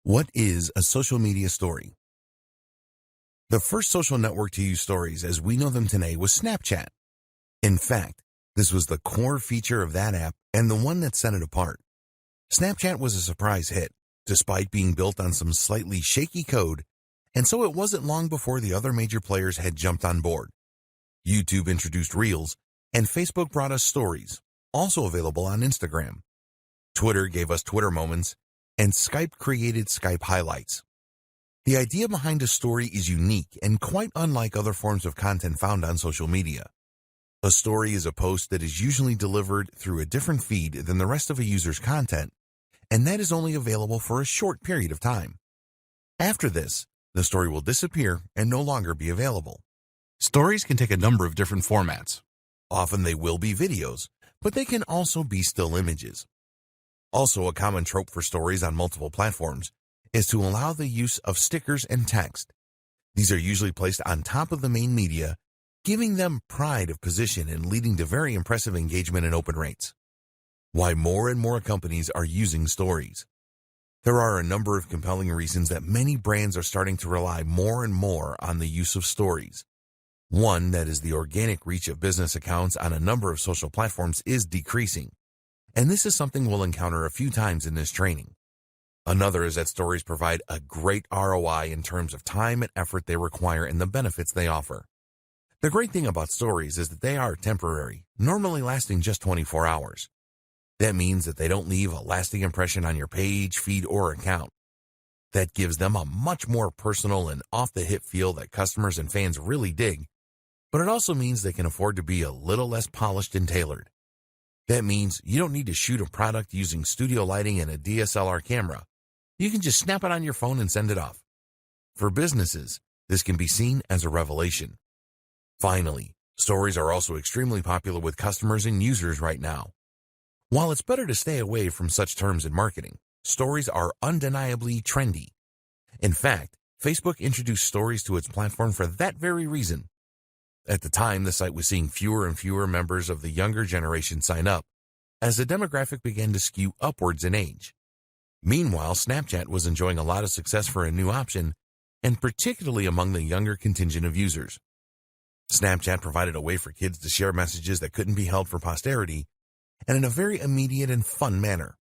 What is a social media story? The first social network to use stories as we know them today was Snapchat. In fact, this was the core feature of that app and the one that set it apart. Snapchat was a surprise hit, despite being built on some slightly shaky code, and so it wasn't long before the other major players had jumped on board. YouTube introduced Reels, and Facebook brought us Stories, also available on Instagram. Twitter gave us Twitter Moments, and Skype created Skype Highlights. The idea behind a story is unique and quite unlike other forms of content found on social media. A story is a post that is usually delivered through a different feed than the rest of a user's content, and that is only available for a short period of time. After this, the story will disappear and no longer be available. Stories can take a number of different formats. Often they will be videos, but they can also be still images. Also, a common trope for stories on multiple platforms is to allow the use of stickers and text. These are usually placed on top of the main media, giving them pride of position and leading to very impressive engagement and open rates. Why more and more companies are using stories. There are a number of compelling reasons that many brands are starting to rely more and more on the use of stories. One, that is the organic reach of business accounts on a number of social platforms is decreasing. And this is something we'll encounter a few times in this training. Another is that stories provide a great ROI in terms of time and effort they require and the benefits they offer. The great thing about stories is that they are temporary, normally lasting just 24 hours. That means that they don't leave a lasting impression on your page, feed, or account. That gives them a much more personal and off-the-hip feel that customers and fans really dig, but it also means they can afford to be a little less polished and tailored. That means you don't need to shoot a product using studio lighting and a DSLR camera. You can just snap it on your phone and send it off. For businesses, this can be seen as a revelation. Finally, stories are also extremely popular with customers and users right now. While it's better to stay away from such terms in marketing, stories are undeniably trendy. In fact, Facebook introduced stories to its platform for that very reason. At the time, the site was seeing fewer and fewer members of the younger generation sign up, as the demographic began to skew upwards in age. Meanwhile, Snapchat was enjoying a lot of success for a new option, and particularly among the younger contingent of users. Snapchat provided a way for kids to share messages that couldn't be held for posterity, and in a very immediate and fun manner.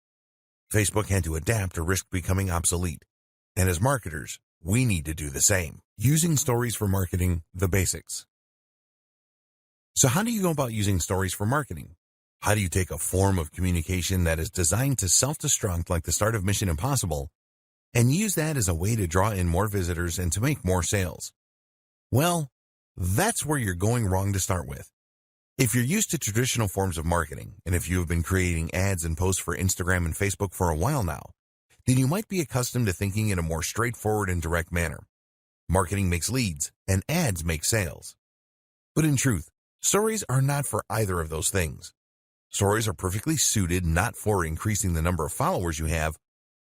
Facebook had to adapt or risk becoming obsolete, and as marketers, we need to do the same. Using stories for marketing, the basics. So how do you go about using stories for marketing? How do you take a form of communication that is designed to self-destruct like the start of Mission Impossible and use that as a way to draw in more visitors and to make more sales? Well, that's where you're going wrong to start with. If you're used to traditional forms of marketing, and if you have been creating ads and posts for Instagram and Facebook for a while now, then you might be accustomed to thinking in a more straightforward and direct manner. Marketing makes leads, and ads make sales. But in truth, stories are not for either of those things. Stories are perfectly suited not for increasing the number of followers you have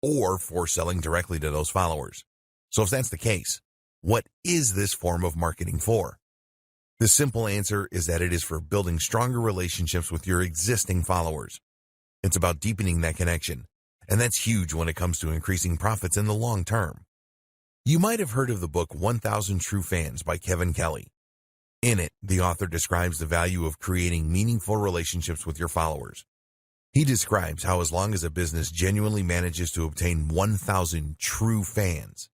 or for selling directly to those followers. So if that's the case, what is this form of marketing for? The simple answer is that it is for building stronger relationships with your existing followers. It's about deepening that connection, and that's huge when it comes to increasing profits in the long term. You might have heard of the book 1,000 True Fans by Kevin Kelly. In it, the author describes the value of creating meaningful relationships with your followers. He describes how as long as a business genuinely manages to obtain 1,000 true fans,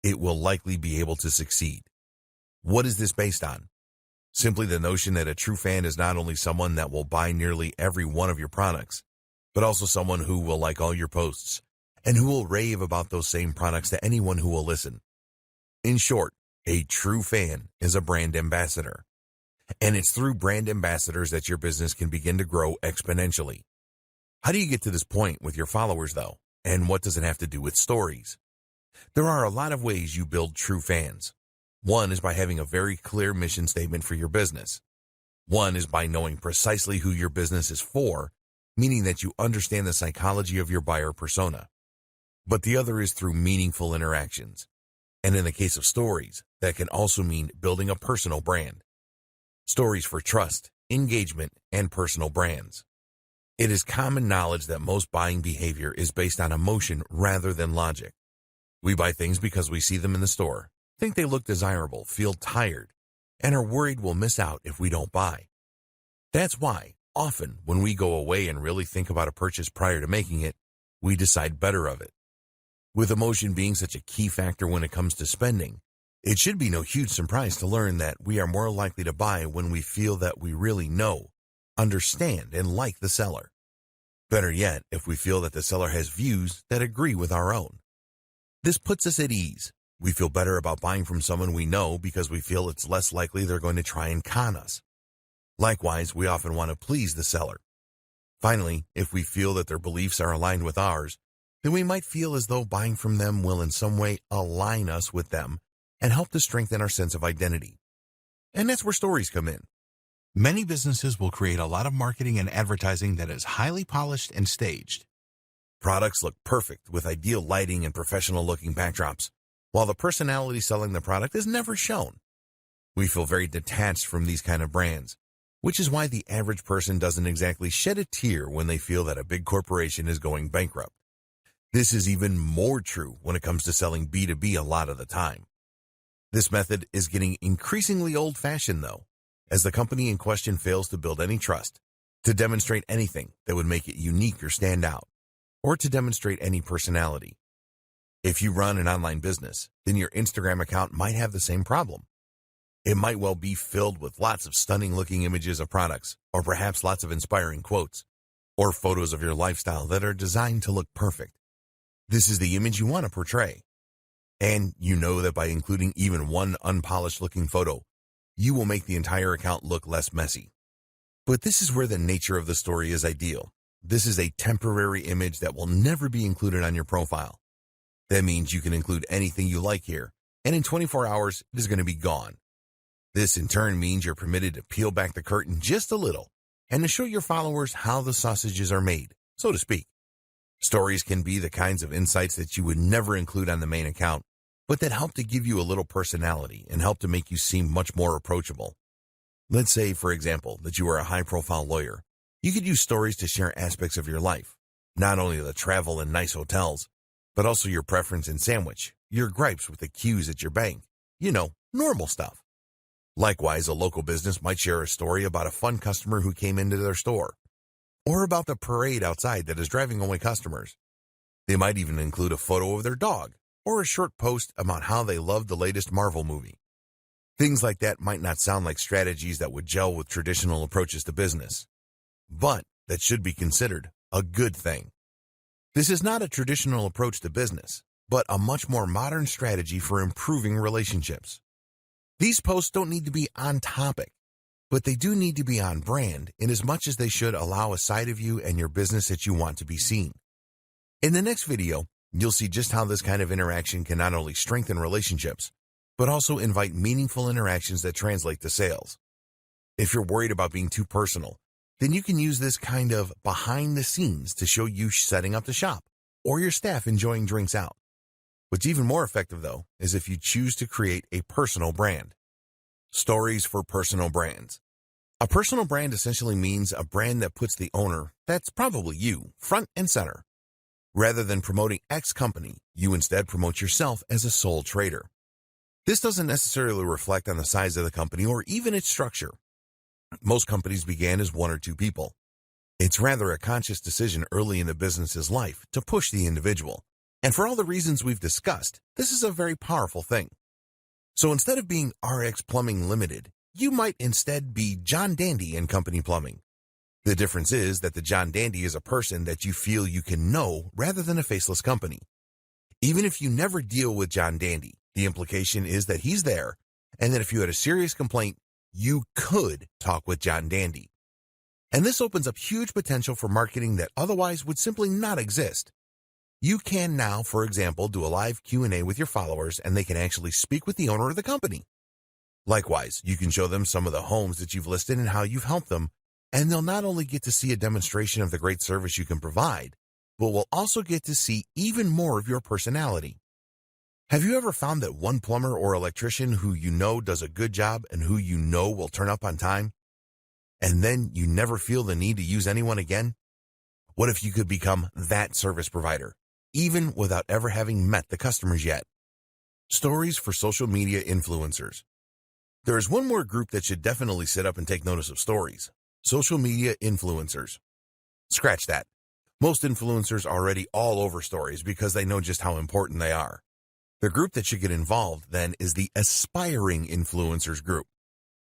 it will likely be able to succeed. What is this based on? Simply the notion that a true fan is not only someone that will buy nearly every one of your products, but also someone who will like all your posts and who will rave about those same products to anyone who will listen. In short, a true fan is a brand ambassador, and it's through brand ambassadors that your business can begin to grow exponentially. How do you get to this point with your followers, though, and what does it have to do with stories? There are a lot of ways you build true fans. One is by having a very clear mission statement for your business. One is by knowing precisely who your business is for, meaning that you understand the psychology of your buyer persona. But the other is through meaningful interactions. And in the case of stories, that can also mean building a personal brand. Stories for trust, engagement, and personal brands. It is common knowledge that most buying behavior is based on emotion rather than logic. We buy things because we see them in the store, think they look desirable, feel tired, and are worried we'll miss out if we don't buy. That's why, often, when we go away and really think about a purchase prior to making it, we decide better of it. With emotion being such a key factor when it comes to spending, it should be no huge surprise to learn that we are more likely to buy when we feel that we really know, understand, and like the seller. Better yet, if we feel that the seller has views that agree with our own. This puts us at ease. We feel better about buying from someone we know because we feel it's less likely they're going to try and con us. Likewise, we often want to please the seller. Finally, if we feel that their beliefs are aligned with ours, then we might feel as though buying from them will in some way align us with them and help to strengthen our sense of identity. And that's where stories come in. Many businesses will create a lot of marketing and advertising that is highly polished and staged. Products look perfect with ideal lighting and professional-looking backdrops, while the personality selling the product is never shown. We feel very detached from these kind of brands, which is why the average person doesn't exactly shed a tear when they feel that a big corporation is going bankrupt. This is even more true when it comes to selling B2B a lot of the time. This method is getting increasingly old-fashioned, though, as the company in question fails to build any trust, to demonstrate anything that would make it unique or stand out, or to demonstrate any personality. If you run an online business, then your Instagram account might have the same problem. It might well be filled with lots of stunning-looking images of products, or perhaps lots of inspiring quotes, or photos of your lifestyle that are designed to look perfect. This is the image you want to portray. And you know that by including even one unpolished-looking photo, you will make the entire account look less messy. But this is where the nature of the story is ideal. This is a temporary image that will never be included on your profile. That means you can include anything you like here, and in 24 hours, it is going to be gone. This in turn means you're permitted to peel back the curtain just a little and to show your followers how the sausages are made, so to speak. Stories can be the kinds of insights that you would never include on the main account, but that help to give you a little personality and help to make you seem much more approachable. Let's say, for example, that you are a high-profile lawyer. You could use stories to share aspects of your life, not only the travel and nice hotels, but also your preference in sandwich, your gripes with the queues at your bank, normal stuff. Likewise, a local business might share a story about a fun customer who came into their store, or about the parade outside that is driving away customers. They might even include a photo of their dog, or a short post about how they loved the latest Marvel movie. Things like that might not sound like strategies that would gel with traditional approaches to business, but that should be considered a good thing. This is not a traditional approach to business, but a much more modern strategy for improving relationships. These posts don't need to be on topic, but they do need to be on brand in as much as they should allow a side of you and your business that you want to be seen. In the next video, you'll see just how this kind of interaction can not only strengthen relationships, but also invite meaningful interactions that translate to sales. If you're worried about being too personal, then you can use this kind of behind the scenes to show you setting up the shop or your staff enjoying drinks out. What's even more effective, though, is if you choose to create a personal brand. Stories for personal brands. A personal brand essentially means a brand that puts the owner, that's probably you, front and center. Rather than promoting X company, you instead promote yourself as a sole trader. This doesn't necessarily reflect on the size of the company or even its structure. Most companies began as one or two people. It's rather a conscious decision early in the business's life to push the individual. And for all the reasons we've discussed, this is a very powerful thing. So instead of being RX Plumbing Limited, you might instead be John Dandy and Company Plumbing. The difference is that the John Dandy is a person that you feel you can know rather than a faceless company. Even if you never deal with John Dandy, the implication is that he's there, and that if you had a serious complaint, you could talk with John Dandy. And this opens up huge potential for marketing that otherwise would simply not exist. You can now, for example, do a live Q&A with your followers, and they can actually speak with the owner of the company. Likewise, you can show them some of the homes that you've listed and how you've helped them, and they'll not only get to see a demonstration of the great service you can provide, but will also get to see even more of your personality. Have you ever found that one plumber or electrician who you know does a good job and who you know will turn up on time, and then you never feel the need to use anyone again? What if you could become that service provider? even without ever having met the customers yet. Stories for social media influencers. There is one more group that should definitely sit up and take notice of stories: social media influencers. Scratch that. Most influencers are already all over stories because they know just how important they are. The group that should get involved, then, is the aspiring influencers group.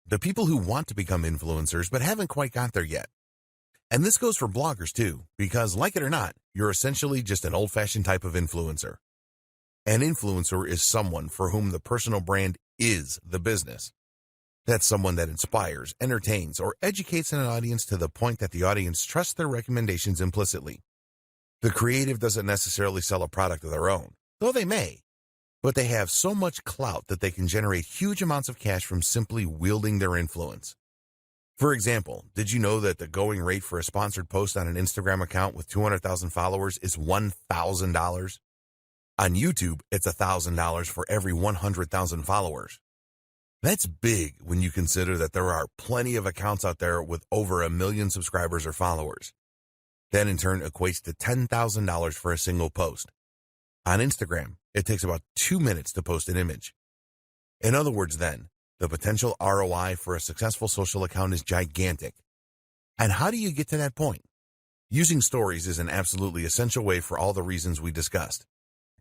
The people who want to become influencers but haven't quite got there yet. And this goes for bloggers too, because like it or not, you're essentially just an old-fashioned type of influencer. An influencer is someone for whom the personal brand is the business. That's someone that inspires, entertains, or educates an audience to the point that the audience trusts their recommendations implicitly. The creative doesn't necessarily sell a product of their own, though they may, but they have so much clout that they can generate huge amounts of cash from simply wielding their influence. For example, did you know that the going rate for a sponsored post on an Instagram account with 200,000 followers is $1,000? On YouTube, it's $1,000 for every 100,000 followers. That's big when you consider that there are plenty of accounts out there with over 1 million subscribers or followers. That in turn equates to $10,000 for a single post. On Instagram, it takes about 2 minutes to post an image. In other words then, the potential ROI for a successful social account is gigantic. And how do you get to that point? Using stories is an absolutely essential way for all the reasons we discussed.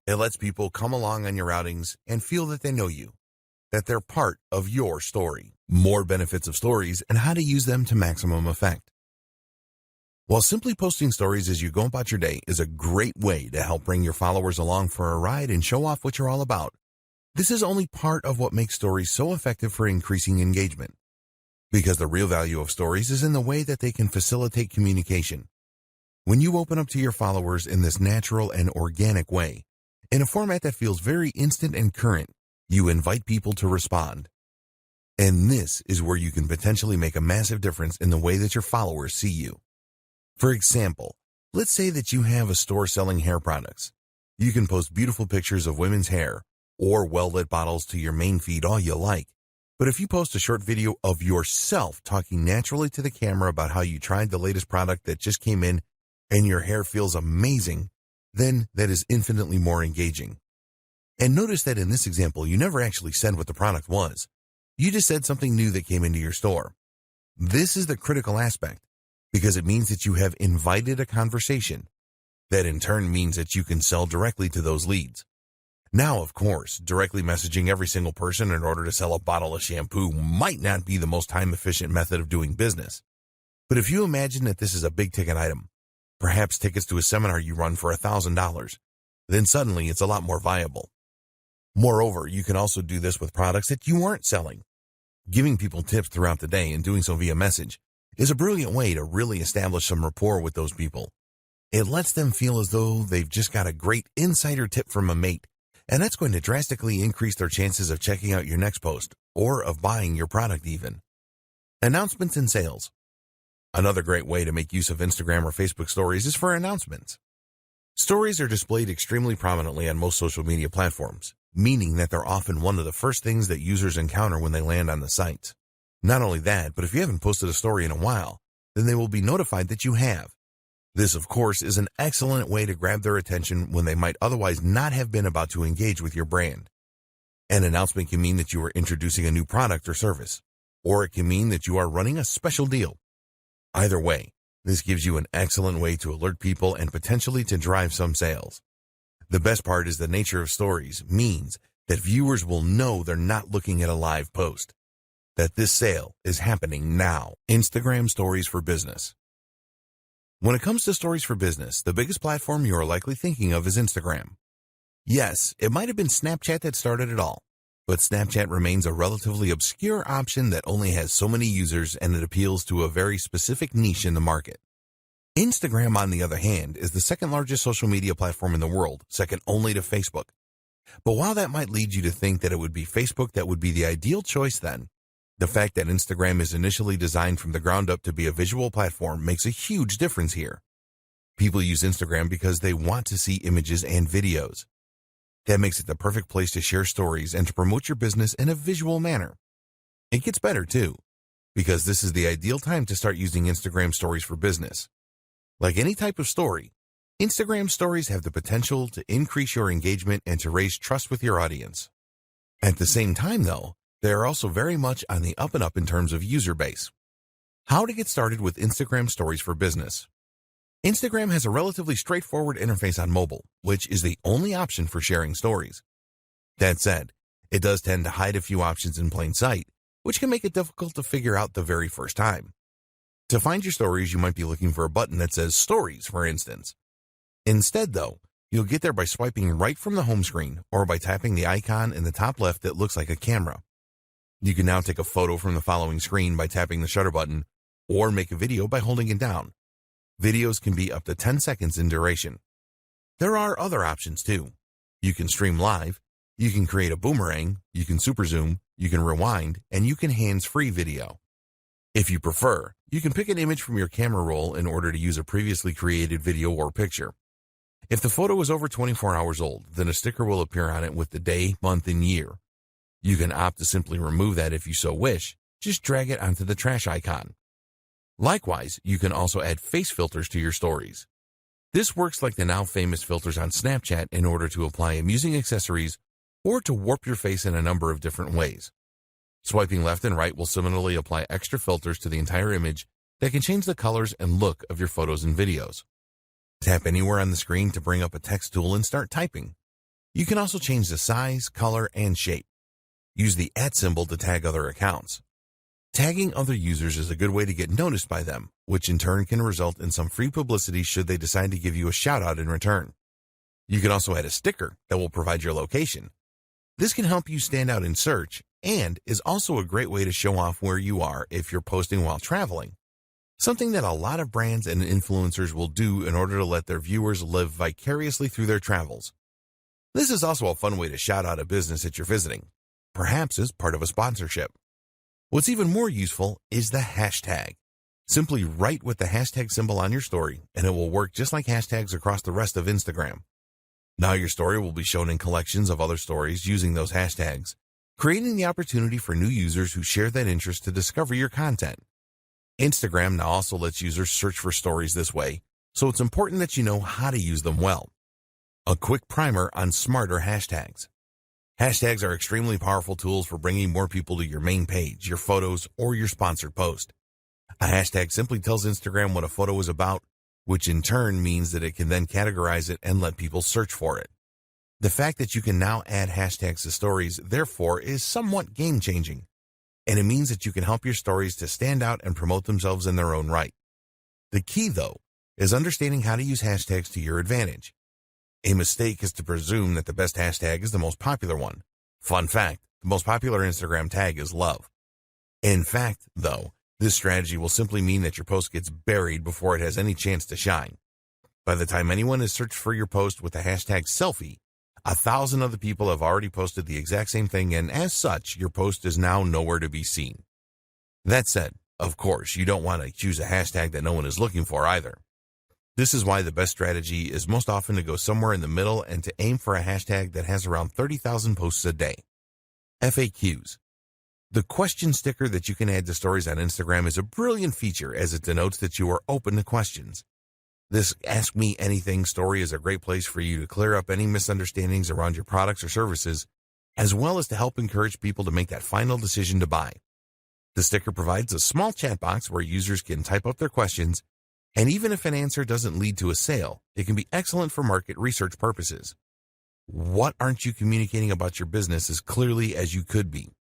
It lets people come along on your outings and feel that they know you, that they're part of your story. More benefits of stories and how to use them to maximum effect. While simply posting stories as you go about your day is a great way to help bring your followers along for a ride and show off what you're all about, this is only part of what makes stories so effective for increasing engagement. Because the real value of stories is in the way that they can facilitate communication. When you open up to your followers in this natural and organic way, in a format that feels very instant and current, you invite people to respond. And this is where you can potentially make a massive difference in the way that your followers see you. For example, let's say that you have a store selling hair products. You can post beautiful pictures of women's hair or well-lit bottles to your main feed all you like. But if you post a short video of yourself talking naturally to the camera about how you tried the latest product that just came in and your hair feels amazing, then that is infinitely more engaging. And notice that in this example, you never actually said what the product was. You just said something new that came into your store. This is the critical aspect, because it means that you have invited a conversation. That in turn means that you can sell directly to those leads. Now, of course, directly messaging every single person in order to sell a bottle of shampoo might not be the most time-efficient method of doing business. But if you imagine that this is a big-ticket item, perhaps tickets to a seminar you run for $1,000, then suddenly it's a lot more viable. Moreover, you can also do this with products that you aren't selling. Giving people tips throughout the day and doing so via message is a brilliant way to really establish some rapport with those people. It lets them feel as though they've just got a great insider tip from a mate, and that's going to drastically increase their chances of checking out your next post or of buying your product even. Announcements and sales. Another great way to make use of Instagram or Facebook stories is for announcements. Stories are displayed extremely prominently on most social media platforms, meaning that they're often one of the first things that users encounter when they land on the site. Not only that, but if you haven't posted a story in a while, then they will be notified that you have. This, of course, is an excellent way to grab their attention when they might otherwise not have been about to engage with your brand. An announcement can mean that you are introducing a new product or service, or it can mean that you are running a special deal. Either way, this gives you an excellent way to alert people and potentially to drive some sales. The best part is the nature of stories means that viewers will know they're not looking at a live post, that this sale is happening now. Instagram Stories for Business. When it comes to stories for business, the biggest platform you are likely thinking of is Instagram. Yes, it might have been Snapchat that started it all, but Snapchat remains a relatively obscure option that only has so many users and it appeals to a very specific niche in the market. Instagram, on the other hand, is the second largest social media platform in the world, second only to Facebook. But while that might lead you to think that it would be Facebook that would be the ideal choice then, the fact that Instagram is initially designed from the ground up to be a visual platform makes a huge difference here. People use Instagram because they want to see images and videos. That makes it the perfect place to share stories and to promote your business in a visual manner. It gets better too, because this is the ideal time to start using Instagram Stories for business. Like any type of story, Instagram stories have the potential to increase your engagement and to raise trust with your audience. At the same time, though, they are also very much on the up and up in terms of user base. How to get started with Instagram stories for business. Instagram has a relatively straightforward interface on mobile, which is the only option for sharing stories. That said, it does tend to hide a few options in plain sight, which can make it difficult to figure out the very first time. To find your stories, you might be looking for a button that says Stories, for instance. Instead, though, you'll get there by swiping right from the home screen or by tapping the icon in the top left that looks like a camera. You can now take a photo from the following screen by tapping the shutter button, or make a video by holding it down. Videos can be up to 10 seconds in duration. There are other options too. You can stream live, you can create a boomerang, you can super zoom, you can rewind, and you can hands-free video. If you prefer, you can pick an image from your camera roll in order to use a previously created video or picture. If the photo is over 24 hours old, then a sticker will appear on it with the day, month, and year. You can opt to simply remove that if you so wish. Just drag it onto the trash icon. Likewise, you can also add face filters to your stories. This works like the now famous filters on Snapchat in order to apply amusing accessories or to warp your face in a number of different ways. Swiping left and right will similarly apply extra filters to the entire image that can change the colors and look of your photos and videos. Tap anywhere on the screen to bring up a text tool and start typing. You can also change the size, color, and shape. Use the @ symbol to tag other accounts. Tagging other users is a good way to get noticed by them, which in turn can result in some free publicity should they decide to give you a shout-out in return. You can also add a sticker that will provide your location. This can help you stand out in search and is also a great way to show off where you are if you're posting while traveling, something that a lot of brands and influencers will do in order to let their viewers live vicariously through their travels. This is also a fun way to shout out a business that you're visiting, perhaps as part of a sponsorship. What's even more useful is the hashtag. Simply write with the hashtag symbol on your story, and it will work just like hashtags across the rest of Instagram. Now your story will be shown in collections of other stories using those hashtags, creating the opportunity for new users who share that interest to discover your content. Instagram now also lets users search for stories this way, so it's important that you know how to use them well. A quick primer on smarter hashtags. Hashtags are extremely powerful tools for bringing more people to your main page, your photos, or your sponsored post. A hashtag simply tells Instagram what a photo is about, which in turn means that it can then categorize it and let people search for it. The fact that you can now add hashtags to stories, therefore, is somewhat game-changing, and it means that you can help your stories to stand out and promote themselves in their own right. The key, though, is understanding how to use hashtags to your advantage. A mistake is to presume that the best hashtag is the most popular one. Fun fact, the most popular Instagram tag is love. In fact, though, this strategy will simply mean that your post gets buried before it has any chance to shine. By the time anyone has searched for your post with the hashtag selfie, 1,000 other people have already posted the exact same thing, and as such, your post is now nowhere to be seen. That said, of course, you don't want to choose a hashtag that no one is looking for either. This is why the best strategy is most often to go somewhere in the middle and to aim for a hashtag that has around 30,000 posts a day. FAQs. The question sticker that you can add to stories on Instagram is a brilliant feature as it denotes that you are open to questions. This Ask Me Anything story is a great place for you to clear up any misunderstandings around your products or services, as well as to help encourage people to make that final decision to buy. The sticker provides a small chat box where users can type up their questions, and even if an answer doesn't lead to a sale, it can be excellent for market research purposes. What aren't you communicating about your business as clearly as you could be?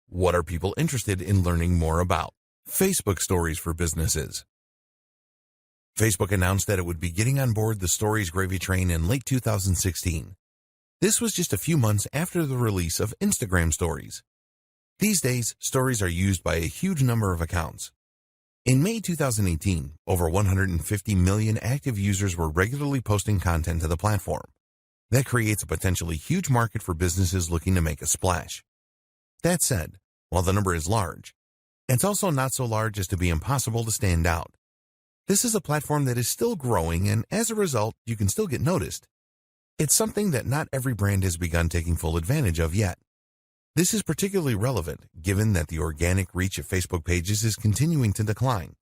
What are people interested in learning more about? Facebook stories for businesses. Facebook announced that it would be getting on board the Stories gravy train in late 2016. This was just a few months after the release of Instagram Stories. These days, stories are used by a huge number of accounts. In May 2018, over 150 million active users were regularly posting content to the platform. That creates a potentially huge market for businesses looking to make a splash. That said, while the number is large, it's also not so large as to be impossible to stand out. This is a platform that is still growing, and as a result, you can still get noticed. It's something that not every brand has begun taking full advantage of yet. This is particularly relevant given that the organic reach of Facebook pages is continuing to decline.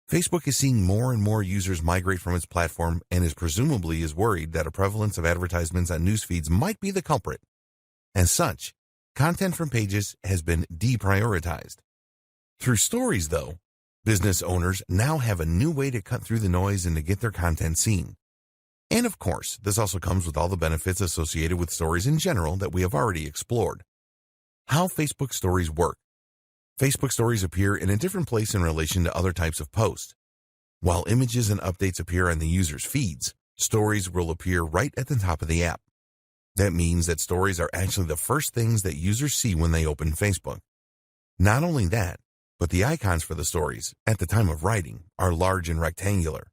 Facebook is seeing more and more users migrate from its platform and is worried that a prevalence of advertisements on news feeds might be the culprit. As such, content from pages has been deprioritized. Through stories, though, business owners now have a new way to cut through the noise and to get their content seen. And of course, this also comes with all the benefits associated with stories in general that we have already explored. How Facebook stories work. Facebook stories appear in a different place in relation to other types of posts. While images and updates appear on the user's feeds, stories will appear right at the top of the app. That means that stories are actually the first things that users see when they open Facebook. Not only that, but the icons for the stories, at the time of writing, are large and rectangular.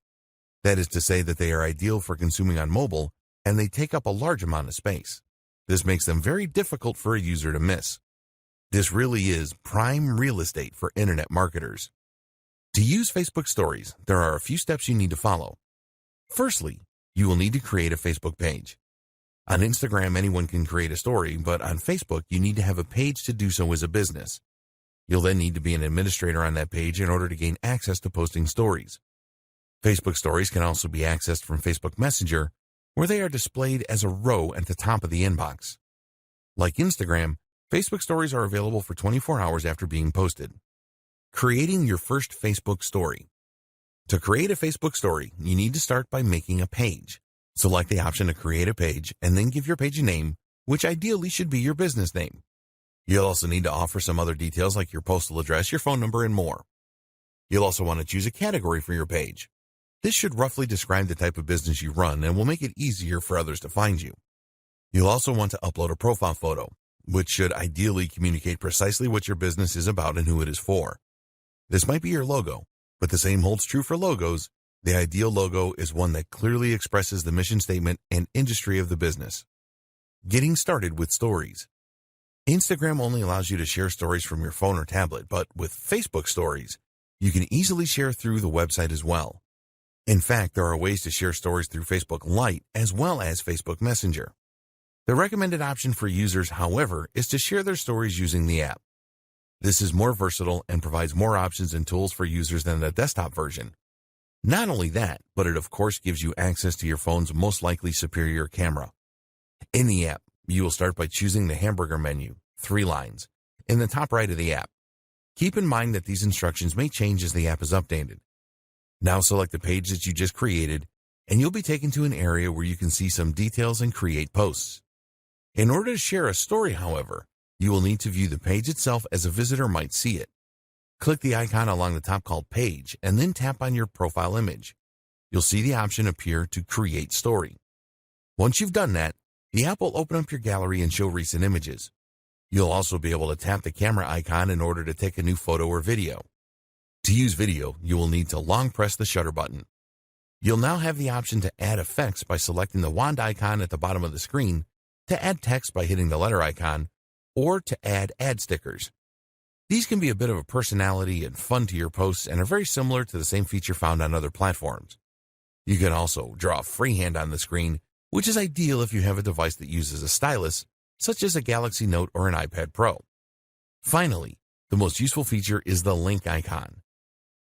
That is to say that they are ideal for consuming on mobile, and they take up a large amount of space. This makes them very difficult for a user to miss. This really is prime real estate for internet marketers. To use Facebook stories, there are a few steps you need to follow. Firstly, you will need to create a Facebook page. On Instagram, anyone can create a story, but on Facebook, you need to have a page to do so as a business. You'll then need to be an administrator on that page in order to gain access to posting stories. Facebook stories can also be accessed from Facebook Messenger, where they are displayed as a row at the top of the inbox. Like Instagram, Facebook stories are available for 24 hours after being posted. Creating your first Facebook story. To create a Facebook story, you need to start by making a page. Select the option to create a page and then give your page a name, which ideally should be your business name. You'll also need to offer some other details like your postal address, your phone number, and more. You'll also want to choose a category for your page. This should roughly describe the type of business you run and will make it easier for others to find you. You'll also want to upload a profile photo, which should ideally communicate precisely what your business is about and who it is for. This might be your logo, but the same holds true for logos. The ideal logo is one that clearly expresses the mission statement and industry of the business. Getting started with stories. Instagram only allows you to share stories from your phone or tablet, but with Facebook stories, you can easily share through the website as well. In fact, there are ways to share stories through Facebook Lite as well as Facebook Messenger. The recommended option for users, however, is to share their stories using the app. This is more versatile and provides more options and tools for users than the desktop version. Not only that, but it of course gives you access to your phone's most likely superior camera. In the app, you will start by choosing the hamburger menu, 3 lines, in the top right of the app. Keep in mind that these instructions may change as the app is updated. Now select the page that you just created, and you'll be taken to an area where you can see some details and create posts. In order to share a story, however, you will need to view the page itself as a visitor might see it. Click the icon along the top called Page, and then tap on your profile image. You'll see the option appear to Create Story. Once you've done that, the app will open up your gallery and show recent images. You'll also be able to tap the camera icon in order to take a new photo or video. To use video, you will need to long press the shutter button. You'll now have the option to add effects by selecting the wand icon at the bottom of the screen, to add text by hitting the letter icon, or to add ad stickers. These can be a bit of a personality and fun to your posts and are very similar to the same feature found on other platforms. You can also draw freehand on the screen, which is ideal if you have a device that uses a stylus, such as a Galaxy Note or an iPad Pro. Finally, the most useful feature is the link icon.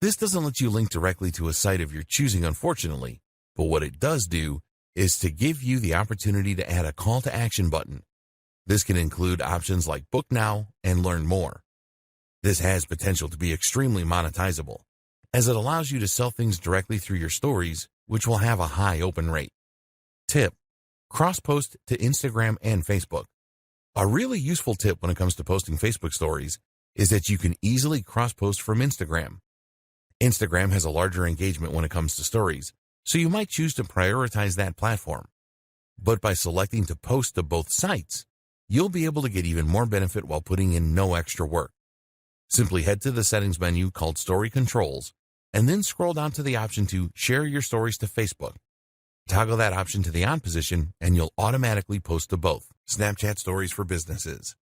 This doesn't let you link directly to a site of your choosing, unfortunately, but what it does do is to give you the opportunity to add a call to action button. This can include options like Book Now and Learn More. This has potential to be extremely monetizable, as it allows you to sell things directly through your stories, which will have a high open rate. Tip: cross-post to Instagram and Facebook. A really useful tip when it comes to posting Facebook stories is that you can easily cross-post from Instagram. Instagram has a larger engagement when it comes to stories, so you might choose to prioritize that platform. But by selecting to post to both sites, you'll be able to get even more benefit while putting in no extra work. Simply head to the settings menu called Story Controls, and then scroll down to the option to Share Your Stories to Facebook. Toggle that option to the on position, and you'll automatically post to both. Snapchat Stories for Businesses.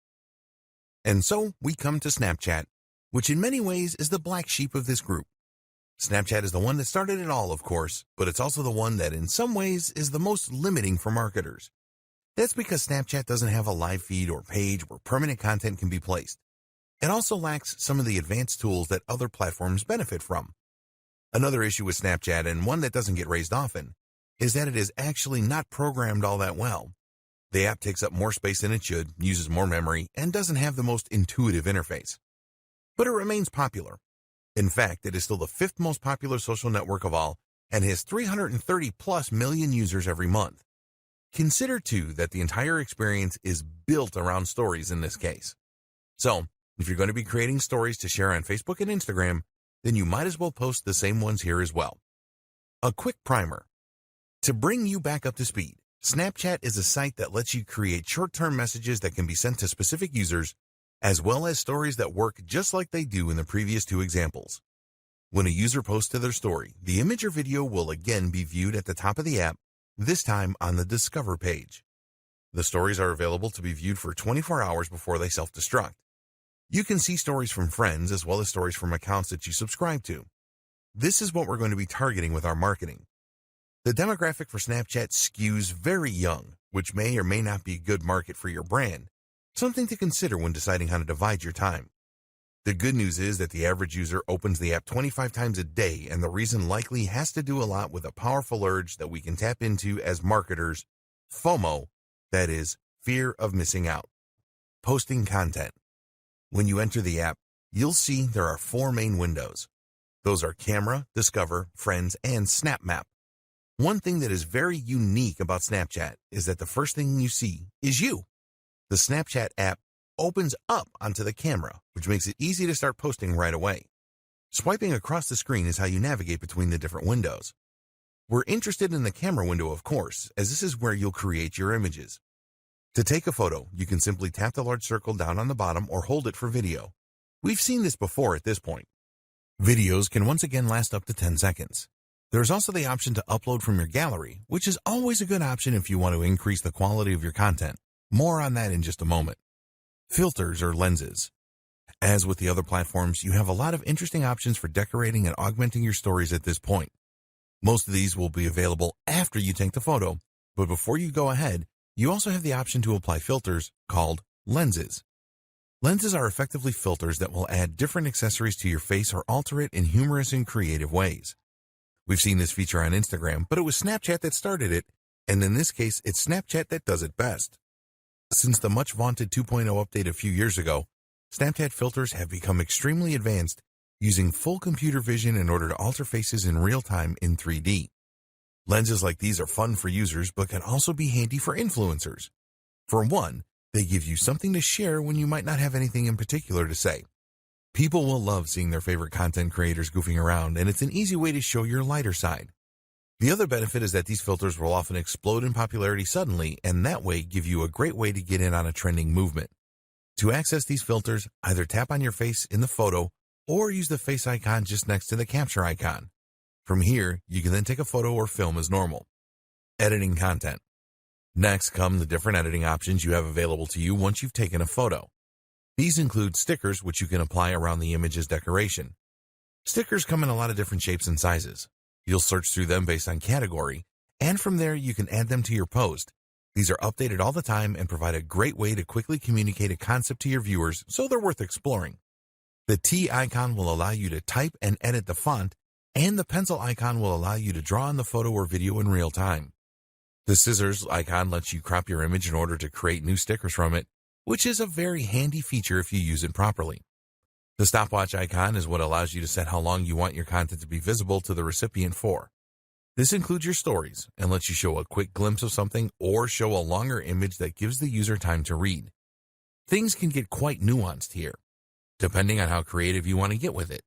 And so we come to Snapchat, which in many ways is the black sheep of this group. Snapchat is the one that started it all, of course, but it's also the one that in some ways is the most limiting for marketers. That's because Snapchat doesn't have a live feed or page where permanent content can be placed. It also lacks some of the advanced tools that other platforms benefit from. Another issue with Snapchat, and one that doesn't get raised often, is that it is actually not programmed all that well. The app takes up more space than it should, uses more memory, and doesn't have the most intuitive interface. But it remains popular. In fact, it is still the fifth most popular social network of all and has 330 plus million users every month. Consider, too, that the entire experience is built around stories in this case. So, if you're going to be creating stories to share on Facebook and Instagram, then you might as well post the same ones here as well. A quick primer. To bring you back up to speed, Snapchat is a site that lets you create short-term messages that can be sent to specific users, as well as stories that work just like they do in the previous two examples. When a user posts to their story, the image or video will again be viewed at the top of the app, this time on the Discover page. The stories are available to be viewed for 24 hours before they self-destruct. You can see stories from friends as well as stories from accounts that you subscribe to. This is what we're going to be targeting with our marketing. The demographic for Snapchat skews very young, which may or may not be a good market for your brand, something to consider when deciding how to divide your time. The good news is that the average user opens the app 25 times a day, and the reason likely has to do a lot with a powerful urge that we can tap into as marketers, FOMO, that is, fear of missing out. Posting content. When you enter the app, you'll see there are four main windows. Those are Camera, Discover, Friends, and Snap Map. One thing that is very unique about Snapchat is that the first thing you see is you. The Snapchat app opens up onto the camera, which makes it easy to start posting right away. Swiping across the screen is how you navigate between the different windows. We're interested in the camera window, of course, as this is where you'll create your images. To take a photo, you can simply tap the large circle down on the bottom or hold it for video. We've seen this before at this point. Videos can once again last up to 10 seconds. There's also the option to upload from your gallery, which is always a good option if you want to increase the quality of your content. More on that in just a moment. Filters or lenses. As with the other platforms, you have a lot of interesting options for decorating and augmenting your stories at this point. Most of these will be available after you take the photo, but before you go ahead, you also have the option to apply filters called lenses. Lenses are effectively filters that will add different accessories to your face or alter it in humorous and creative ways. We've seen this feature on Instagram, but it was Snapchat that started it, and in this case, it's Snapchat that does it best. Since the much-vaunted 2.0 update a few years ago, Snapchat filters have become extremely advanced, using full computer vision in order to alter faces in real time in 3D. Lenses like these are fun for users, but can also be handy for influencers. For one, they give you something to share when you might not have anything in particular to say. People will love seeing their favorite content creators goofing around, and it's an easy way to show your lighter side. The other benefit is that these filters will often explode in popularity suddenly, and that way give you a great way to get in on a trending movement. To access these filters, either tap on your face in the photo or use the face icon just next to the capture icon. From here, you can then take a photo or film as normal. Editing content. Next come the different editing options you have available to you once you've taken a photo. These include stickers, which you can apply around the image's decoration. Stickers come in a lot of different shapes and sizes. You'll search through them based on category, and from there you can add them to your post. These are updated all the time and provide a great way to quickly communicate a concept to your viewers, so they're worth exploring. The T icon will allow you to type and edit the font, and the pencil icon will allow you to draw on the photo or video in real time. The scissors icon lets you crop your image in order to create new stickers from it, which is a very handy feature if you use it properly. The stopwatch icon is what allows you to set how long you want your content to be visible to the recipient for. This includes your stories and lets you show a quick glimpse of something or show a longer image that gives the user time to read. Things can get quite nuanced here, depending on how creative you want to get with it.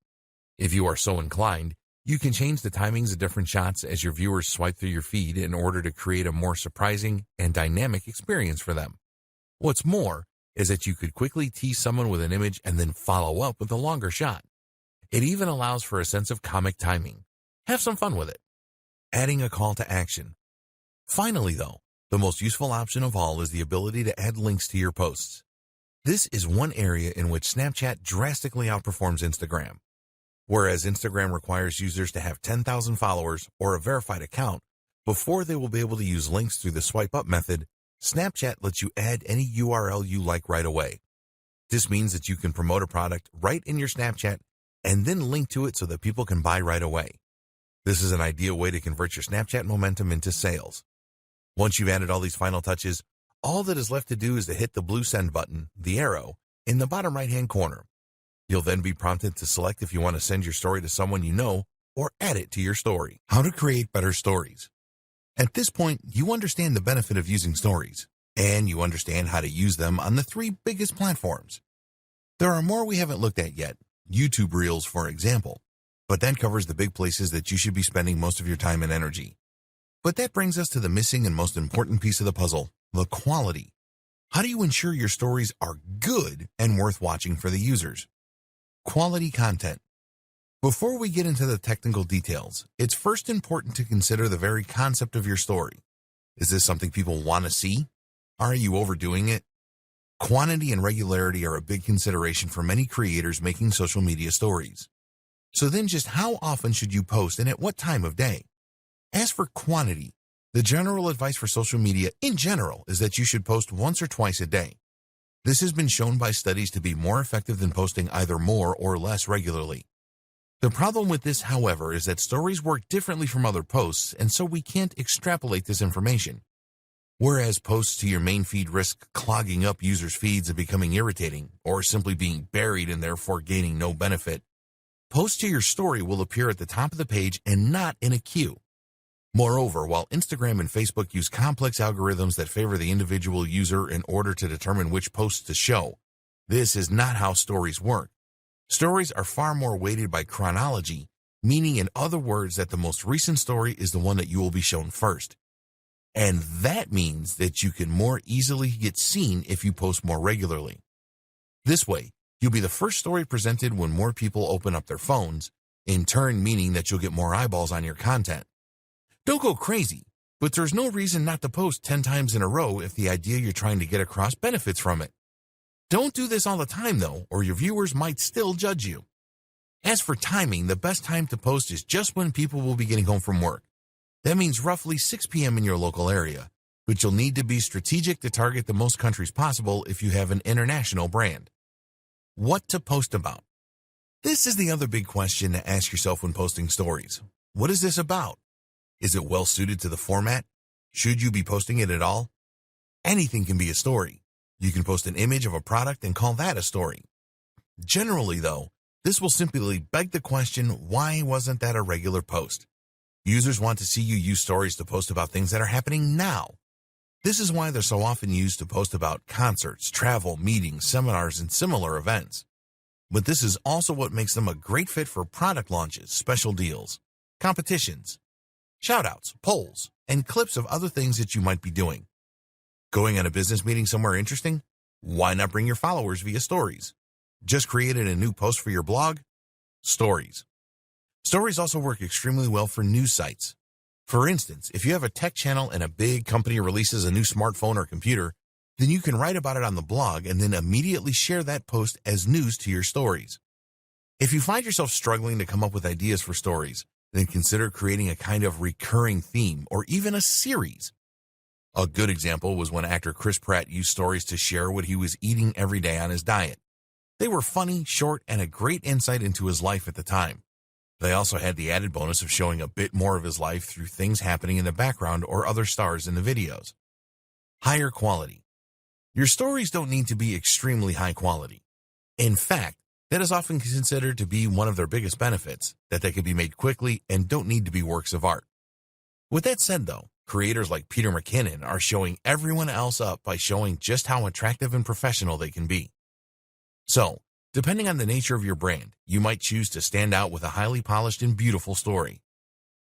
If you are so inclined, you can change the timings of different shots as your viewers swipe through your feed in order to create a more surprising and dynamic experience for them. What's more is that you could quickly tease someone with an image and then follow up with a longer shot. It even allows for a sense of comic timing. Have some fun with it. Adding a call to action. Finally, though, the most useful option of all is the ability to add links to your posts. This is one area in which Snapchat drastically outperforms Instagram. Whereas Instagram requires users to have 10,000 followers or a verified account before they will be able to use links through the swipe up method, Snapchat lets you add any URL you like right away. This means that you can promote a product right in your Snapchat and then link to it so that people can buy right away. This is an ideal way to convert your Snapchat momentum into sales. Once you've added all these final touches, all that is left to do is to hit the blue send button, the arrow, in the bottom right-hand corner. You'll then be prompted to select if you want to send your story to someone you know or add it to your story. How to create better stories. At this point, you understand the benefit of using stories, and you understand how to use them on the 3 biggest platforms. There are more we haven't looked at yet, YouTube Reels, for example, but that covers the big places that you should be spending most of your time and energy. But that brings us to the missing and most important piece of the puzzle, the quality. How do you ensure your stories are good and worth watching for the users? Quality content. Before we get into the technical details, it's first important to consider the very concept of your story. Is this something people want to see? Are you overdoing it? Quantity and regularity are a big consideration for many creators making social media stories. So then just how often should you post and at what time of day? As for quantity, the general advice for social media in general is that you should post once or twice a day. This has been shown by studies to be more effective than posting either more or less regularly. The problem with this, however, is that stories work differently from other posts, and so we can't extrapolate this information. Whereas posts to your main feed risk clogging up users' feeds and becoming irritating, or simply being buried and therefore gaining no benefit, posts to your story will appear at the top of the page and not in a queue. Moreover, while Instagram and Facebook use complex algorithms that favor the individual user in order to determine which posts to show, this is not how stories work. Stories are far more weighted by chronology, meaning in other words that the most recent story is the one that you will be shown first. And that means that you can more easily get seen if you post more regularly. This way, you'll be the first story presented when more people open up their phones, in turn meaning that you'll get more eyeballs on your content. Don't go crazy, but there's no reason not to post 10 times in a row if the idea you're trying to get across benefits from it. Don't do this all the time, though, or your viewers might still judge you. As for timing, the best time to post is just when people will be getting home from work. That means roughly 6 p.m. in your local area, but you'll need to be strategic to target the most countries possible if you have an international brand. What to post about? This is the other big question to ask yourself when posting stories. What is this about? Is it well suited to the format? Should you be posting it at all? Anything can be a story. You can post an image of a product and call that a story. Generally, though, this will simply beg the question, why wasn't that a regular post? Users want to see you use stories to post about things that are happening now. This is why they're so often used to post about concerts, travel, meetings, seminars, and similar events. But this is also what makes them a great fit for product launches, special deals, competitions, shoutouts, polls, and clips of other things that you might be doing. Going on a business meeting somewhere interesting? Why not bring your followers via stories? Just created a new post for your blog? Stories. Stories also work extremely well for news sites. For instance, if you have a tech channel and a big company releases a new smartphone or computer, then you can write about it on the blog and then immediately share that post as news to your stories. If you find yourself struggling to come up with ideas for stories, then consider creating a kind of recurring theme or even a series. A good example was when actor Chris Pratt used stories to share what he was eating every day on his diet. They were funny, short, and a great insight into his life at the time. They also had the added bonus of showing a bit more of his life through things happening in the background or other stars in the videos. Higher quality. Your stories don't need to be extremely high quality. In fact, that is often considered to be one of their biggest benefits, that they can be made quickly and don't need to be works of art. With that said, though, creators like Peter McKinnon are showing everyone else up by showing just how attractive and professional they can be. So, depending on the nature of your brand, you might choose to stand out with a highly polished and beautiful story.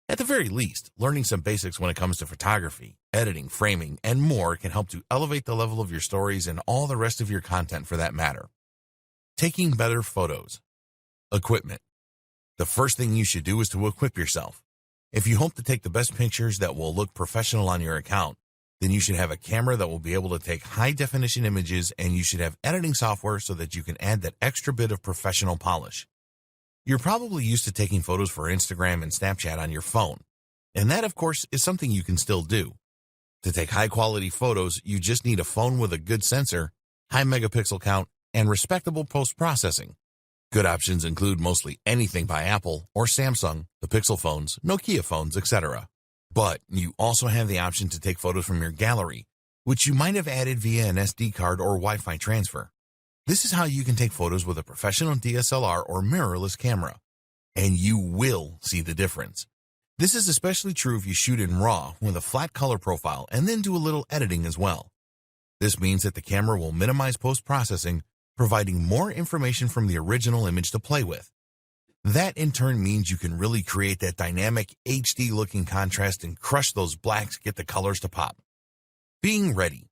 At the very least, learning some basics when it comes to photography, editing, framing, and more can help to elevate the level of your stories and all the rest of your content for that matter. Taking better photos. Equipment. The first thing you should do is to equip yourself. If you hope to take the best pictures that will look professional on your account, then you should have a camera that will be able to take high-definition images, and you should have editing software so that you can add that extra bit of professional polish. You're probably used to taking photos for Instagram and Snapchat on your phone, and that, of course, is something you can still do. To take high-quality photos, you just need a phone with a good sensor, high megapixel count, and respectable post-processing. Good options include mostly anything by Apple or Samsung, the Pixel phones, Nokia phones, etc. But you also have the option to take photos from your gallery, which you might have added via an SD card or Wi-Fi transfer. This is how you can take photos with a professional DSLR or mirrorless camera, and you will see the difference. This is especially true if you shoot in RAW with a flat color profile and then do a little editing as well. This means that the camera will minimize post-processing, providing more information from the original image to play with. That in turn means you can really create that dynamic HD-looking contrast and crush those blacks, get the colors to pop. Being ready.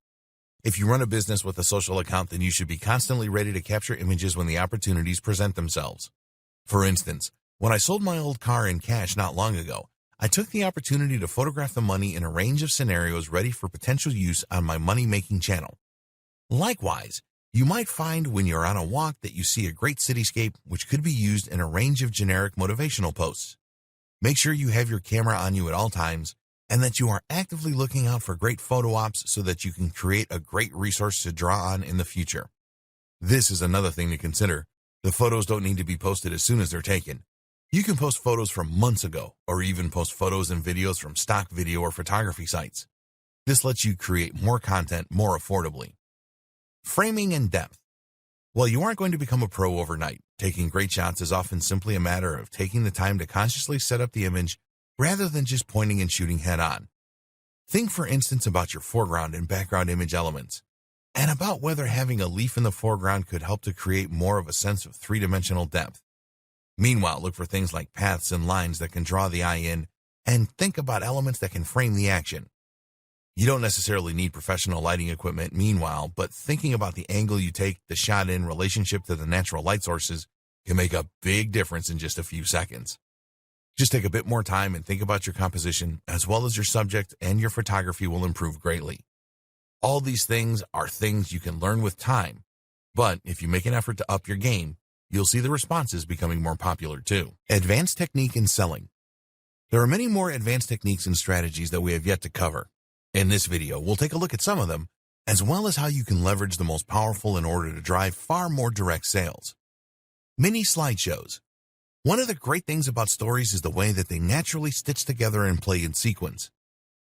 If you run a business with a social account, then you should be constantly ready to capture images when the opportunities present themselves. For instance, when I sold my old car in cash not long ago, I took the opportunity to photograph the money in a range of scenarios ready for potential use on my money-making channel. Likewise, you might find when you're on a walk that you see a great cityscape which could be used in a range of generic motivational posts. Make sure you have your camera on you at all times and that you are actively looking out for great photo ops so that you can create a great resource to draw on in the future. This is another thing to consider. The photos don't need to be posted as soon as they're taken. You can post photos from months ago or even post photos and videos from stock video or photography sites. This lets you create more content more affordably. Framing and depth. While you aren't going to become a pro overnight, taking great shots is often simply a matter of taking the time to consciously set up the image rather than just pointing and shooting head-on. Think, for instance, about your foreground and background image elements, and about whether having a leaf in the foreground could help to create more of a sense of three-dimensional depth. Meanwhile, look for things like paths and lines that can draw the eye in, and think about elements that can frame the action. You don't necessarily need professional lighting equipment meanwhile, but thinking about the angle you take the shot in relationship to the natural light sources can make a big difference in just a few seconds. Just take a bit more time and think about your composition, as well as your subject, and your photography will improve greatly. All these things are things you can learn with time, but if you make an effort to up your game, you'll see the responses becoming more popular too. Advanced technique in selling. There are many more advanced techniques and strategies that we have yet to cover. In this video, we'll take a look at some of them, as well as how you can leverage the most powerful in order to drive far more direct sales. Mini slideshows. One of the great things about stories is the way that they naturally stitch together and play in sequence.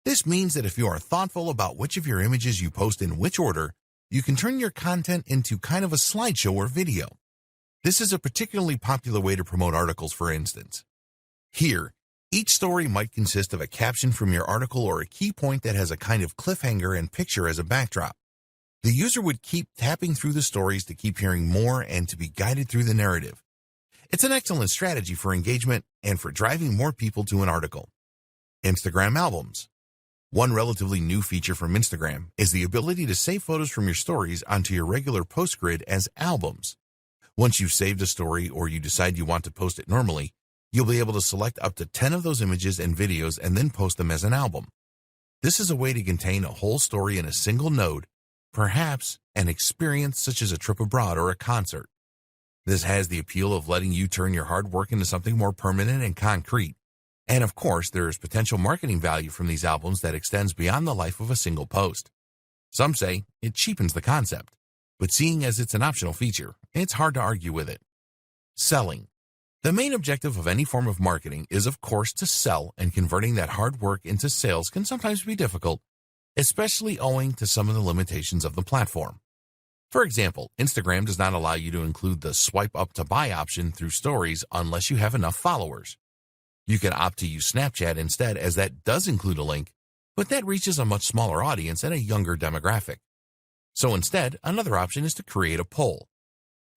This means that if you are thoughtful about which of your images you post in which order, you can turn your content into kind of a slideshow or video. This is a particularly popular way to promote articles, for instance. Here, each story might consist of a caption from your article or a key point that has a kind of cliffhanger and picture as a backdrop. The user would keep tapping through the stories to keep hearing more and to be guided through the narrative. It's an excellent strategy for engagement and for driving more people to an article. Instagram albums. One relatively new feature from Instagram is the ability to save photos from your stories onto your regular post grid as albums. Once you've saved a story or you decide you want to post it normally, you'll be able to select up to 10 of those images and videos and then post them as an album. This is a way to contain a whole story in a single node, perhaps an experience such as a trip abroad or a concert. This has the appeal of letting you turn your hard work into something more permanent and concrete. And of course, there is potential marketing value from these albums that extends beyond the life of a single post. Some say it cheapens the concept, but seeing as it's an optional feature, it's hard to argue with it. Selling. The main objective of any form of marketing is, of course, to sell, and converting that hard work into sales can sometimes be difficult, especially owing to some of the limitations of the platform. For example, Instagram does not allow you to include the swipe up to buy option through stories unless you have enough followers. You can opt to use Snapchat instead, as that does include a link, but that reaches a much smaller audience and a younger demographic. So instead, another option is to create a poll.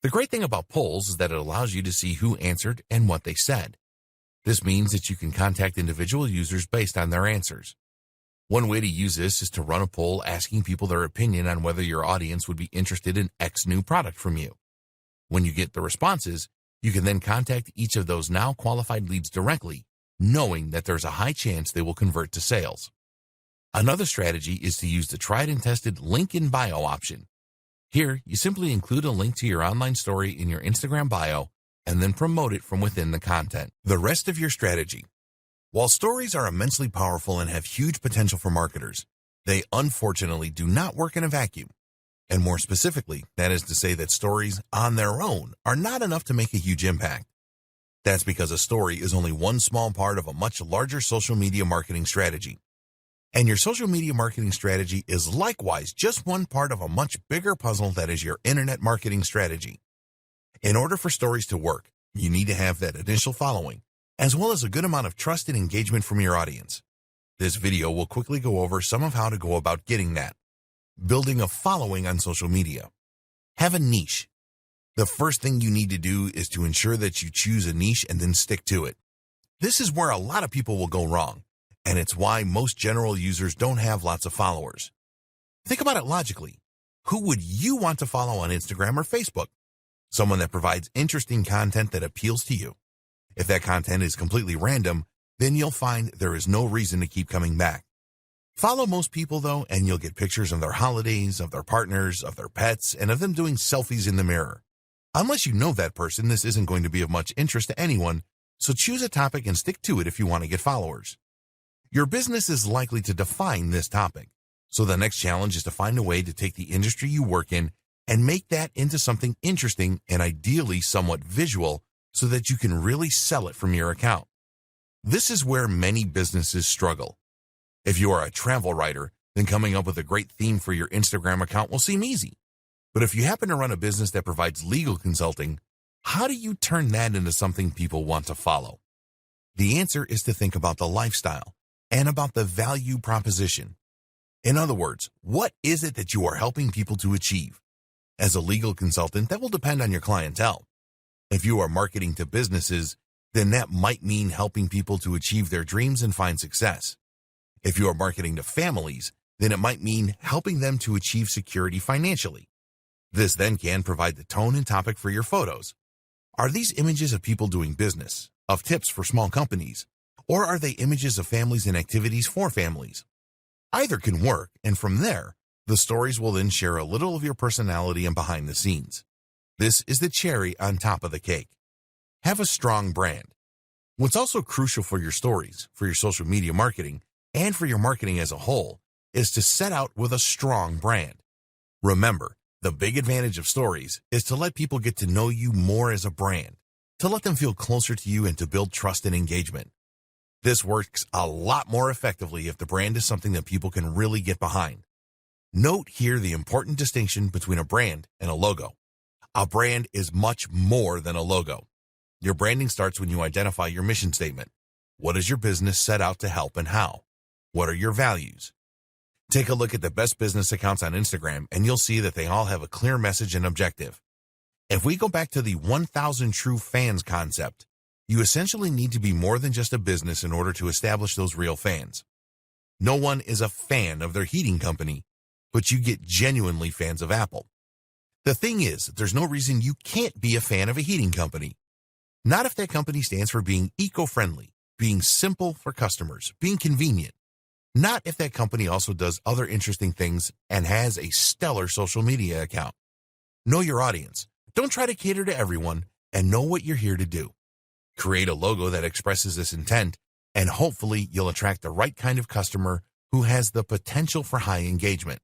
The great thing about polls is that it allows you to see who answered and what they said. This means that you can contact individual users based on their answers. One way to use this is to run a poll asking people their opinion on whether your audience would be interested in X new product from you. When you get the responses, you can then contact each of those now qualified leads directly, knowing that there's a high chance they will convert to sales. Another strategy is to use the tried and tested link in bio option. Here, you simply include a link to your online story in your Instagram bio and then promote it from within the content. The rest of your strategy. While stories are immensely powerful and have huge potential for marketers, they unfortunately do not work in a vacuum. And more specifically, that is to say that stories on their own are not enough to make a huge impact. That's because a story is only one small part of a much larger social media marketing strategy. And your social media marketing strategy is likewise just one part of a much bigger puzzle that is your internet marketing strategy. In order for stories to work, you need to have that initial following, as well as a good amount of trust and engagement from your audience. This video will quickly go over some of how to go about getting that. Building a following on social media. Have a niche. The first thing you need to do is to ensure that you choose a niche and then stick to it. This is where a lot of people will go wrong, and it's why most general users don't have lots of followers. Think about it logically. Who would you want to follow on Instagram or Facebook? Someone that provides interesting content that appeals to you. If that content is completely random, then you'll find there is no reason to keep coming back. Follow most people, though, and you'll get pictures of their holidays, of their partners, of their pets, and of them doing selfies in the mirror. Unless you know that person, this isn't going to be of much interest to anyone, so choose a topic and stick to it if you want to get followers. Your business is likely to define this topic, so the next challenge is to find a way to take the industry you work in and make that into something interesting and ideally somewhat visual so that you can really sell it from your account. This is where many businesses struggle. If you are a travel writer, then coming up with a great theme for your Instagram account will seem easy. But if you happen to run a business that provides legal consulting, how do you turn that into something people want to follow? The answer is to think about the lifestyle and about the value proposition. In other words, what is it that you are helping people to achieve? As a legal consultant, that will depend on your clientele. If you are marketing to businesses, then that might mean helping people to achieve their dreams and find success. If you are marketing to families, then it might mean helping them to achieve security financially. This then can provide the tone and topic for your photos. Are these images of people doing business, of tips for small companies, or are they images of families and activities for families? Either can work, and from there, the stories will then share a little of your personality and behind the scenes. This is the cherry on top of the cake. Have a strong brand. What's also crucial for your stories, for your social media marketing, and for your marketing as a whole, is to set out with a strong brand. Remember, the big advantage of stories is to let people get to know you more as a brand, to let them feel closer to you and to build trust and engagement. This works a lot more effectively if the brand is something that people can really get behind. Note here the important distinction between a brand and a logo. A brand is much more than a logo. Your branding starts when you identify your mission statement. What is your business set out to help and how? What are your values? Take a look at the best business accounts on Instagram and you'll see that they all have a clear message and objective. If we go back to the 1,000 true fans concept, you essentially need to be more than just a business in order to establish those real fans. No one is a fan of their heating company, but you get genuinely fans of Apple. The thing is, there's no reason you can't be a fan of a heating company. Not if that company stands for being eco-friendly, being simple for customers, being convenient. Not if that company also does other interesting things and has a stellar social media account. Know your audience. Don't try to cater to everyone, and know what you're here to do. Create a logo that expresses this intent, and hopefully you'll attract the right kind of customer who has the potential for high engagement.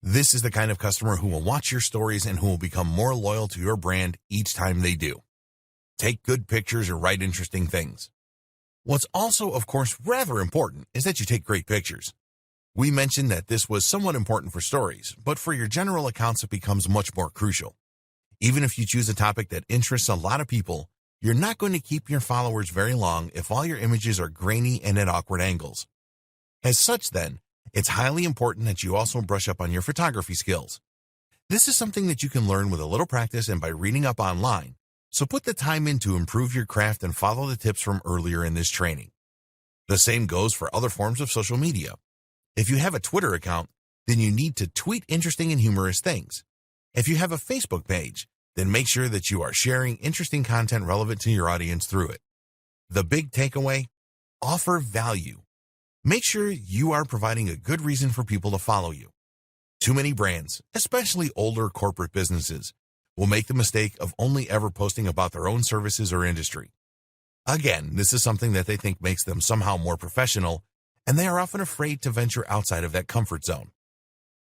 This is the kind of customer who will watch your stories and who will become more loyal to your brand each time they do. Take good pictures or write interesting things. What's also, of course, rather important is that you take great pictures. We mentioned that this was somewhat important for stories, but for your general accounts it becomes much more crucial. Even if you choose a topic that interests a lot of people, you're not going to keep your followers very long if all your images are grainy and at awkward angles. As such, then, it's highly important that you also brush up on your photography skills. This is something that you can learn with a little practice and by reading up online. So put the time in to improve your craft and follow the tips from earlier in this training. The same goes for other forms of social media. If you have a Twitter account, then you need to tweet interesting and humorous things. If you have a Facebook page, then make sure that you are sharing interesting content relevant to your audience through it. The big takeaway: offer value. Make sure you are providing a good reason for people to follow you. Too many brands, especially older corporate businesses, will make the mistake of only ever posting about their own services or industry. Again, this is something that they think makes them somehow more professional, and they are often afraid to venture outside of that comfort zone.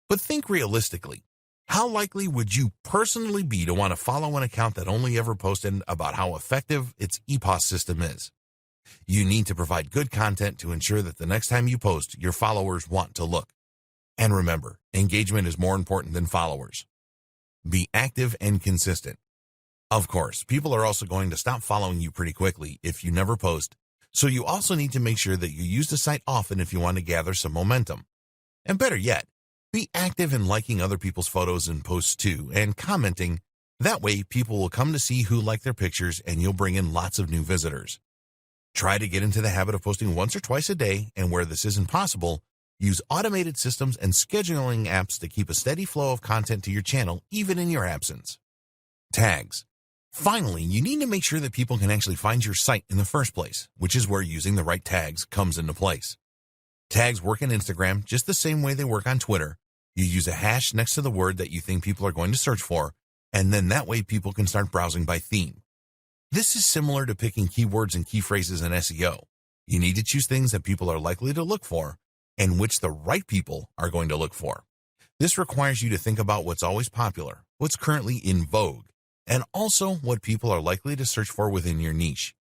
But think realistically. How likely would you personally be to want to follow an account that only ever posted about how effective its EPOS system is? You need to provide good content to ensure that the next time you post, your followers want to look. And remember, engagement is more important than followers. Be active and consistent. Of course, people are also going to stop following you pretty quickly if you never post, so you also need to make sure that you use the site often if you want to gather some momentum. And better yet, be active in liking other people's photos and posts too, and commenting. That way, people will come to see who like their pictures and you'll bring in lots of new visitors. Try to get into the habit of posting once or twice a day, and where this isn't possible, use automated systems and scheduling apps to keep a steady flow of content to your channel, even in your absence. Tags. Finally, you need to make sure that people can actually find your site in the first place, which is where using the right tags comes into place. Tags work on Instagram just the same way they work on Twitter. You use a hash next to the word that you think people are going to search for, and then that way people can start browsing by theme. This is similar to picking keywords and key phrases in SEO. You need to choose things that people are likely to look for and which the right people are going to look for. This requires you to think about what's always popular, what's currently in vogue, and also what people are likely to search for within your niche.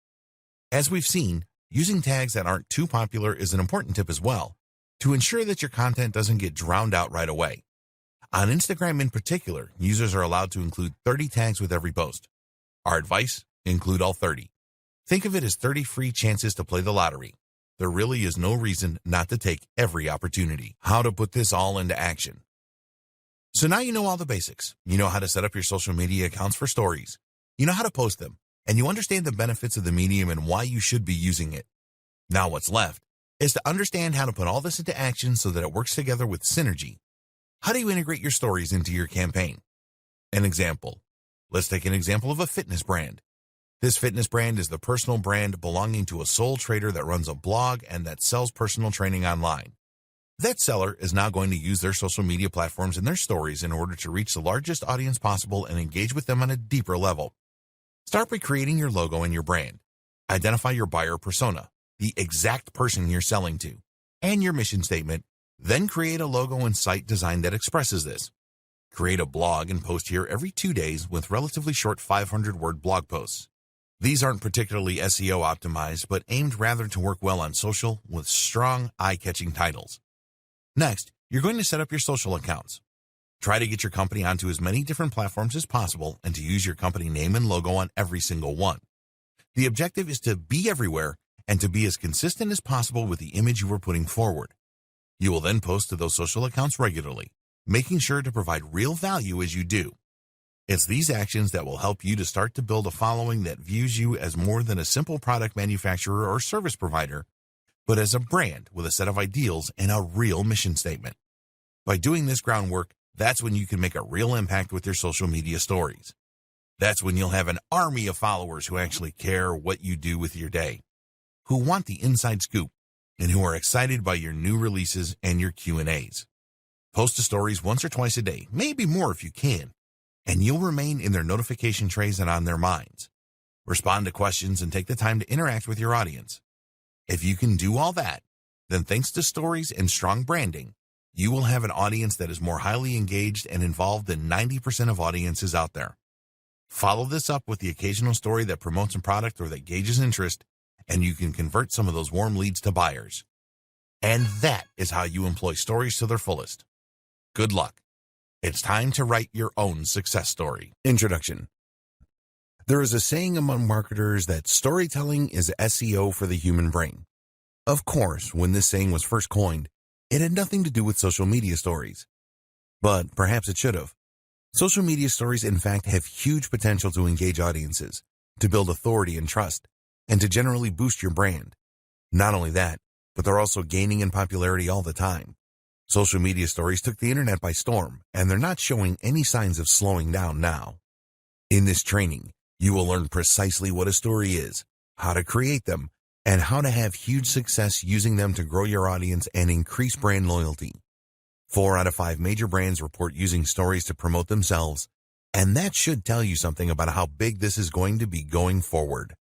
As we've seen, using tags that aren't too popular is an important tip as well, to ensure that your content doesn't get drowned out right away. On Instagram in particular, users are allowed to include 30 tags with every post. Our advice: include all 30. Think of it as 30 free chances to play the lottery. There really is no reason not to take every opportunity. How to put this all into action. So now you know all the basics. You know how to set up your social media accounts for stories. You know how to post them, and you understand the benefits of the medium and why you should be using it. Now what's left is to understand how to put all this into action so that it works together with synergy. How do you integrate your stories into your campaign? An example. Let's take an example of a fitness brand. This fitness brand is the personal brand belonging to a sole trader that runs a blog and that sells personal training online. That seller is now going to use their social media platforms and their stories in order to reach the largest audience possible and engage with them on a deeper level. Start by creating your logo and your brand. Identify your buyer persona, the exact person you're selling to, and your mission statement. Then create a logo and site design that expresses this. Create a blog and post here every 2 days with relatively short 500-word blog posts. These aren't particularly SEO optimized, but aimed rather to work well on social with strong, eye-catching titles. Next, you're going to set up your social accounts. Try to get your company onto as many different platforms as possible and to use your company name and logo on every single one. The objective is to be everywhere and to be as consistent as possible with the image you are putting forward. You will then post to those social accounts regularly, making sure to provide real value as you do. It's these actions that will help you to start to build a following that views you as more than a simple product manufacturer or service provider, but as a brand with a set of ideals and a real mission statement. By doing this groundwork, that's when you can make a real impact with your social media stories. That's when you'll have an army of followers who actually care what you do with your day, who want the inside scoop, and who are excited by your new releases and your Q&As. Post to stories once or twice a day, maybe more if you can, and you'll remain in their notification trays and on their minds. Respond to questions and take the time to interact with your audience. If you can do all that, then thanks to stories and strong branding, you will have an audience that is more highly engaged and involved than 90% of audiences out there. Follow this up with the occasional story that promotes a product or that gauges interest, and you can convert some of those warm leads to buyers. And that is how you employ stories to their fullest. Good luck. It's time to write your own success story. Introduction. There is a saying among marketers that storytelling is SEO for the human brain. Of course, when this saying was first coined, it had nothing to do with social media stories. But perhaps it should have. Social media stories, in fact, have huge potential to engage audiences, to build authority and trust, and to generally boost your brand. Not only that, but they're also gaining in popularity all the time. Social media stories took the internet by storm, and they're not showing any signs of slowing down now. In this training, you will learn precisely what a story is, how to create them, and how to have huge success using them to grow your audience and increase brand loyalty. 4 out of 5 major brands report using stories to promote themselves, and that should tell you something about how big this is going to be going forward.